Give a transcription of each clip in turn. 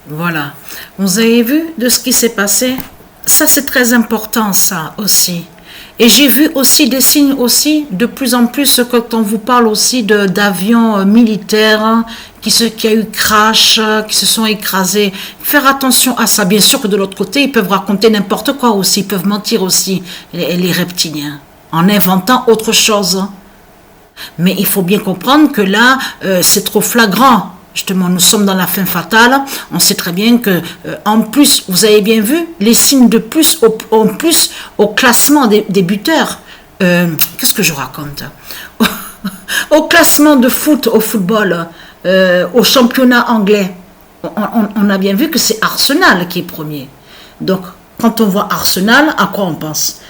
Voilà. Vous avez vu de ce qui s'est passé? Ça, c'est très important, ça aussi. Et j'ai vu aussi des signes aussi, de plus en plus, quand on vous parle aussi d'avions militaires qui a eu crash, qui se sont écrasés. Faire attention à ça. Bien sûr que de l'autre côté, ils peuvent raconter n'importe quoi aussi, ils peuvent mentir aussi, les reptiliens, en inventant autre chose. Mais il faut bien comprendre que là, c'est trop flagrant. Justement, nous sommes dans la fin fatale. On sait très bien que, en plus, vous avez bien vu les signes de plus, en plus au classement des buteurs. Qu'est-ce que je raconte? Au classement de foot, au football, au championnat anglais. On a bien vu que c'est Arsenal qui est premier. Donc, quand on voit Arsenal, à quoi on pense?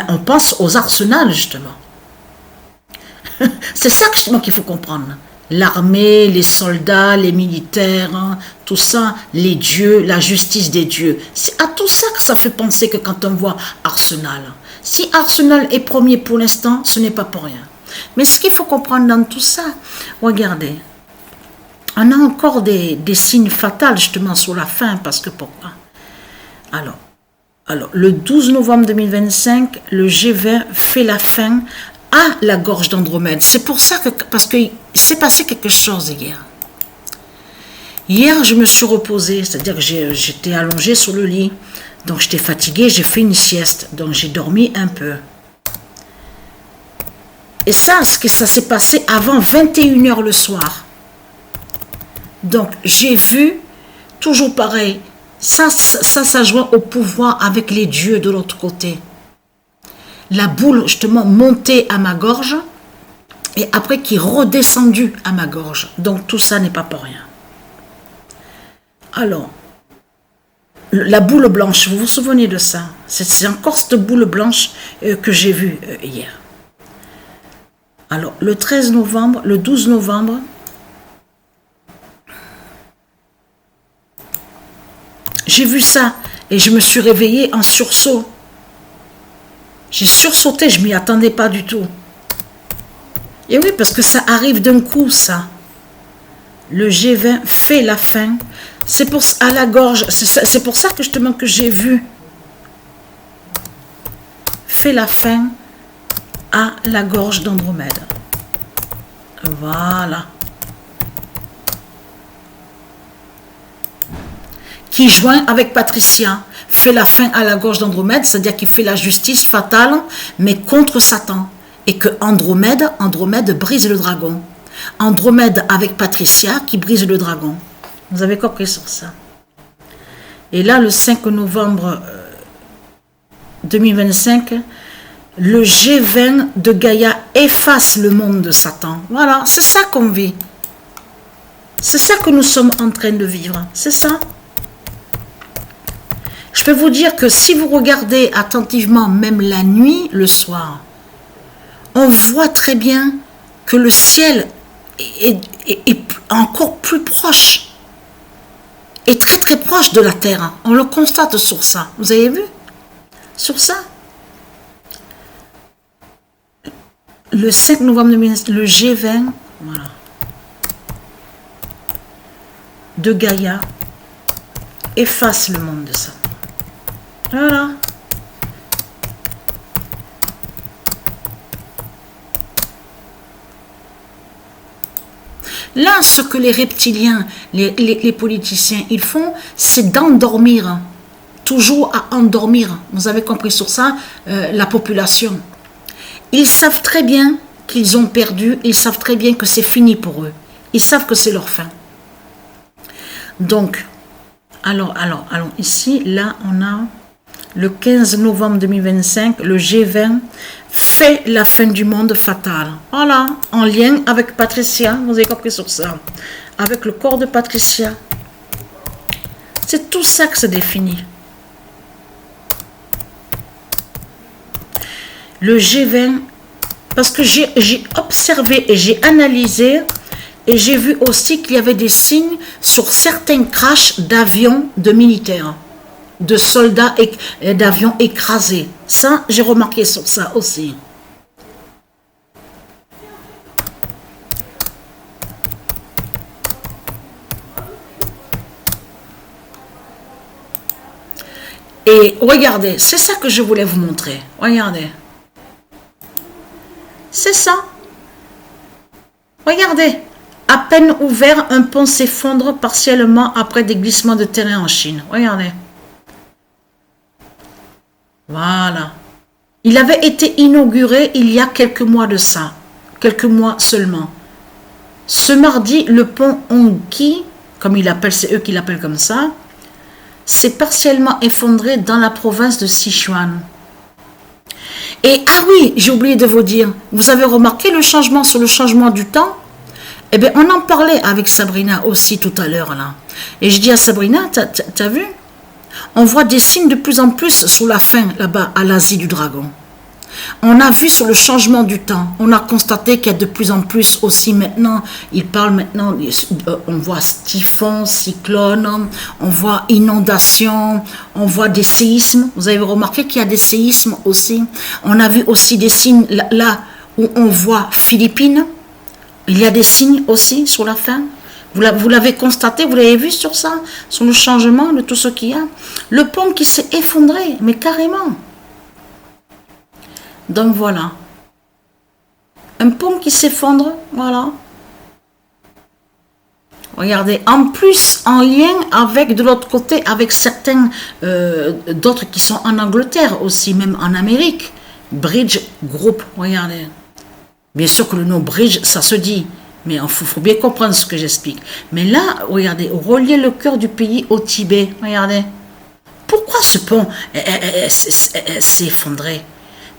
On pense aux Arsenal, justement. C'est ça justement qu'il faut comprendre. L'armée, les soldats, les militaires, hein, tout ça, les dieux, la justice des dieux. C'est à tout ça que ça fait penser que quand on voit Arsenal. Si Arsenal est premier pour l'instant, ce n'est pas pour rien. Mais ce qu'il faut comprendre dans tout ça, regardez, on a encore des signes fatals justement sur la fin, parce que pourquoi? Alors, le 12 novembre 2025, le G20 fait la fin à la gorge d'Andromède. C'est pour ça que, parce que s'est passé quelque chose hier. Hier, je me suis reposée, c'est-à-dire que j'étais allongée sur le lit. Donc, j'étais fatiguée, j'ai fait une sieste. Donc, j'ai dormi un peu. Et ça s'est passé avant 21h le soir. Donc, j'ai vu, toujours pareil, ça joint au pouvoir avec les dieux de l'autre côté. La boule, justement, montée à ma gorge, et après qui est redescendue à ma gorge. Donc, tout ça n'est pas pour rien. Alors, la boule blanche, vous vous souvenez de ça? C'est encore cette boule blanche que j'ai vue hier. Alors, le 12 novembre, j'ai vu ça et je me suis réveillée en sursaut. J'ai sursauté, je ne m'y attendais pas du tout. Et oui, parce que ça arrive d'un coup, ça. Le G20 fait la fin. C'est pour à la gorge. C'est pour ça que justement que j'ai vu. Fait la fin à la gorge d'Andromède. Voilà. Qui joint avec Patricia. Fait la fin à la gorge d'Andromède, c'est-à-dire qu'il fait la justice fatale, mais contre Satan. Et que Andromède brise le dragon. Andromède avec Patricia qui brise le dragon. Vous avez compris sur ça. Et là, le 5 novembre 2025, le G20 de Gaïa efface le monde de Satan. Voilà, c'est ça qu'on vit. C'est ça que nous sommes en train de vivre. C'est ça. Je peux vous dire que si vous regardez attentivement, même la nuit, le soir, on voit très bien que le ciel est encore plus proche, est très très proche de la terre. On le constate sur ça. Vous avez vu? Sur ça. Le 5 novembre 2020, le G20, voilà, de Gaïa efface le monde de Satan. Voilà. Là, ce que les reptiliens, les politiciens, ils font, c'est d'endormir. Toujours à endormir. Vous avez compris sur ça, la population. Ils savent très bien qu'ils ont perdu. Ils savent très bien que c'est fini pour eux. Ils savent que c'est leur fin. Donc, alors, ici, là, on a le 15 novembre 2025, le G20 fait la fin du monde fatal. Voilà, en lien avec Patricia, vous avez compris sur ça, avec le corps de Patricia. C'est tout ça que ça définit. Le G20, parce que j'ai observé et j'ai analysé, et j'ai vu aussi qu'il y avait des signes sur certains crashs d'avions de militaires, de soldats et d'avions écrasés. Ça, j'ai remarqué sur ça aussi. Et regardez, c'est ça que je voulais vous montrer. Regardez. C'est ça. Regardez. À peine ouvert, un pont s'effondre partiellement après des glissements de terrain en Chine. Regardez. Voilà. Il avait été inauguré il y a quelques mois de ça. Quelques mois seulement. Ce mardi, le pont Hongqi, comme il appelle, c'est eux qui l'appellent comme ça, s'est partiellement effondré dans la province de Sichuan. Et ah oui, j'ai oublié de vous dire, vous avez remarqué le changement sur le changement du temps? Eh bien, on en parlait avec Sabrina aussi tout à l'heure là. Et je dis à Sabrina, t'as vu? On voit des signes de plus en plus sur la fin là-bas à l'Asie du Dragon. On a vu sur le changement du temps, on a constaté qu'il y a de plus en plus aussi maintenant, ils parlent maintenant, on voit typhon, cyclone, on voit inondation, on voit des séismes. Vous avez remarqué qu'il y a des séismes aussi. On a vu aussi des signes là où on voit Philippines. Il y a des signes aussi sur la fin. Vous l'avez constaté, vous l'avez vu sur ça, sur le changement de tout ce qu'il y a. Le pont qui s'est effondré, mais carrément. Donc voilà. Un pont qui s'effondre, voilà. Regardez, en plus, en lien avec, de l'autre côté, avec certains, d'autres qui sont en Angleterre aussi, même en Amérique. Bridge Group, regardez. Bien sûr que le nom Bridge, ça se dit. Mais il faut bien comprendre ce que j'explique. Mais là, regardez, relier le cœur du pays au Tibet, regardez. Pourquoi ce pont s'est effondré?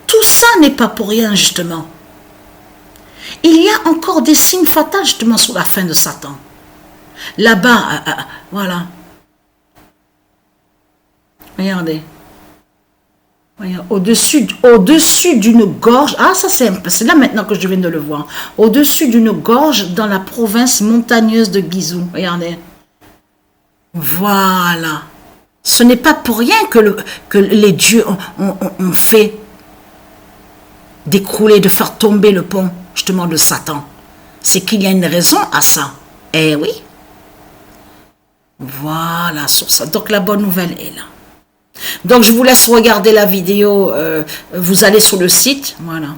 Tout ça n'est pas pour rien, justement. Il y a encore des signes fatals, justement, sur la fin de Satan. Là-bas, voilà. Regardez. Au-dessus d'une gorge. Ah, ça c'est là maintenant que je viens de le voir. Au-dessus d'une gorge dans la province montagneuse de Guizhou. Regardez. Voilà. Ce n'est pas pour rien que les dieux ont fait d'écrouler, de faire tomber le pont, justement, de Satan. C'est qu'il y a une raison à ça. Eh oui. Voilà, sur ça. Donc la bonne nouvelle est là. Donc je vous laisse regarder la vidéo. Vous allez sur le site. Voilà.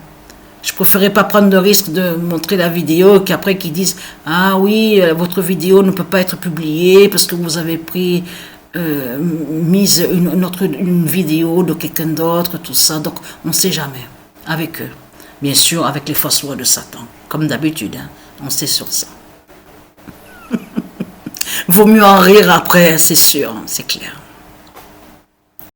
Je préférais pas prendre de risque de montrer la vidéo qu'après qu'ils disent ah oui, votre vidéo ne peut pas être publiée parce que vous avez pris mise une vidéo de quelqu'un d'autre, tout ça. Donc on ne sait jamais. Avec eux, bien sûr, avec les fausses lois de Satan, comme d'habitude, hein, on sait sur ça. Vaut mieux en rire après, c'est sûr, c'est clair.